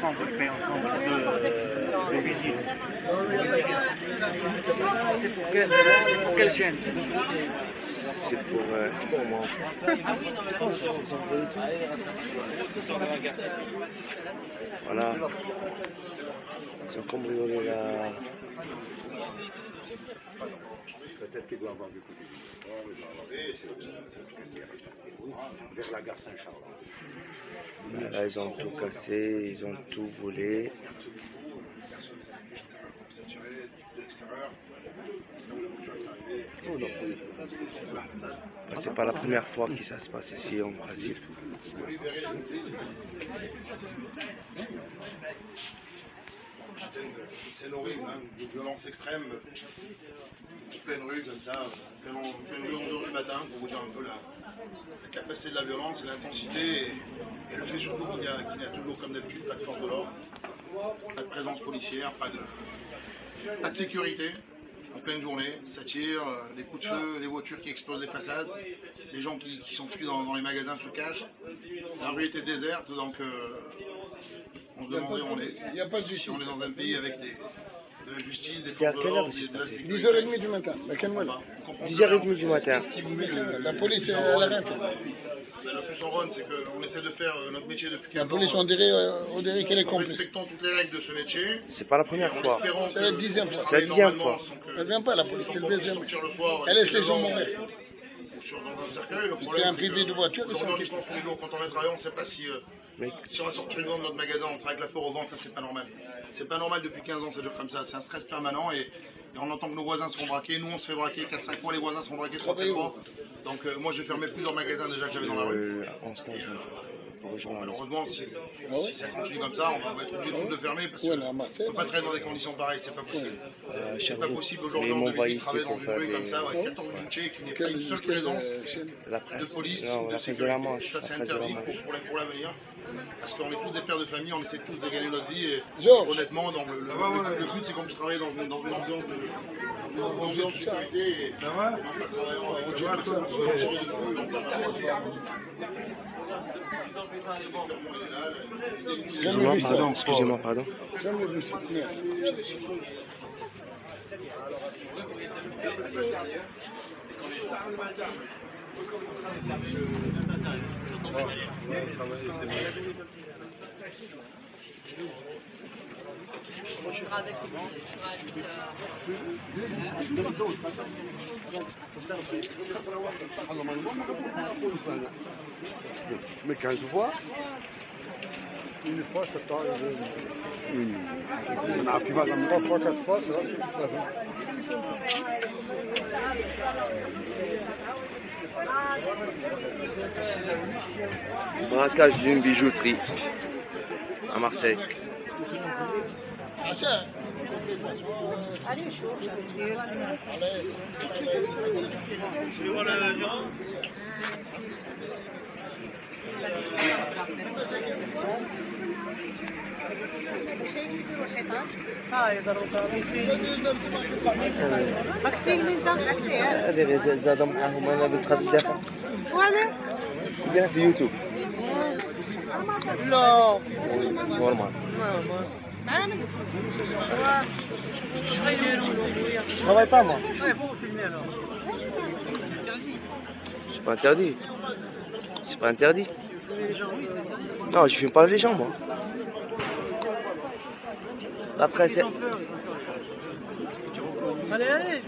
On fait ensemble de visite. C'est pour quelle chaîne? C'est pour moi. Voilà. Ils ont cambriolé la... Peut-être qu'il doit avoir du coup. Vers la gare Saint-Charles. Là, ils ont tout cassé, ils ont tout volé. C'est pas la première fois que ça se passe ici en Brésil. C'est horrible, hein, une violence extrême, en pleine rue comme ça, en pleine rue 11h du matin, pour vous dire un peu la capacité de la violence et l'intensité, et le fait surtout qu'il y a toujours comme d'habitude pas de force de l'ordre, pas de présence policière, pas de sécurité. En pleine journée, ça tire, des coups de feu, des voitures qui explosent les façades, des gens qui sont fuis dans les magasins se cachent. La rue était déserte, donc on se demandait où on est. Il n'y a pas de justice. Si on est dans un pays avec de la justice, des forces de l'ordre, de la sécurité. 10h30 du matin, à quel moment? 10h30 du matin. La police, elle arrête. Le plus en run, c'est qu'on essaie de faire notre métier depuis 15 ans. La police, on dirait qu'elle est En complice. respectant toutes les règles de ce métier. C'est pas la première fois. C'est la 10e fois. C'est la 10e fois. Elle vient pas, la police, c'est le deuxième. Elle laisse les gens mourir. C'est un privé de voiture. Quand on est travaillé, on ne sait pas si on va sortir de notre magasin, on travaille avec la peur au ventre, ça c'est pas normal. C'est pas normal depuis 15 ans, ça dure comme ça. C'est un stress permanent et on entend que nos voisins seront braqués. Nous, on se fait braquer 4-5 fois, les voisins seront braqués 3-4 fois. Donc moi, j'ai fermé plusieurs magasins déjà que j'avais dans la rue. Malheureusement, si ça continue comme ça, on va être obligé de fermer parce qu'on ne peut pas travailler dans des conditions pareilles, c'est pas possible. C'est pas possible aujourd'hui on devait travailler dans une rue comme ça, avec 14 bouchers, qu'il n'y ait pas une seule présence de police, de sécurité. Ça c'est interdit pour l'avenir. Parce qu'on est tous des pères de famille, on essaie tous de gagner notre vie et honnêtement, dans le but c'est qu'on puisse travailler dans une ambiance de sécurité et non pas travailler Excusez-moi, pardon. Mais quand je vois, une fois, ça t'arrive. On a pu voir 3 fois, 4 fois, ça va. Braquage d'une bijouterie à Marseille. Allez, chaud. هذا زاد معهم انا بنتخذ الدفع وانا يجينا في يوتيوب لا نورمال انا Je travaille pas moi. C'est pas interdit. C'est pas interdit. Non, je filme pas les gens moi. Après c'est... allez, allez.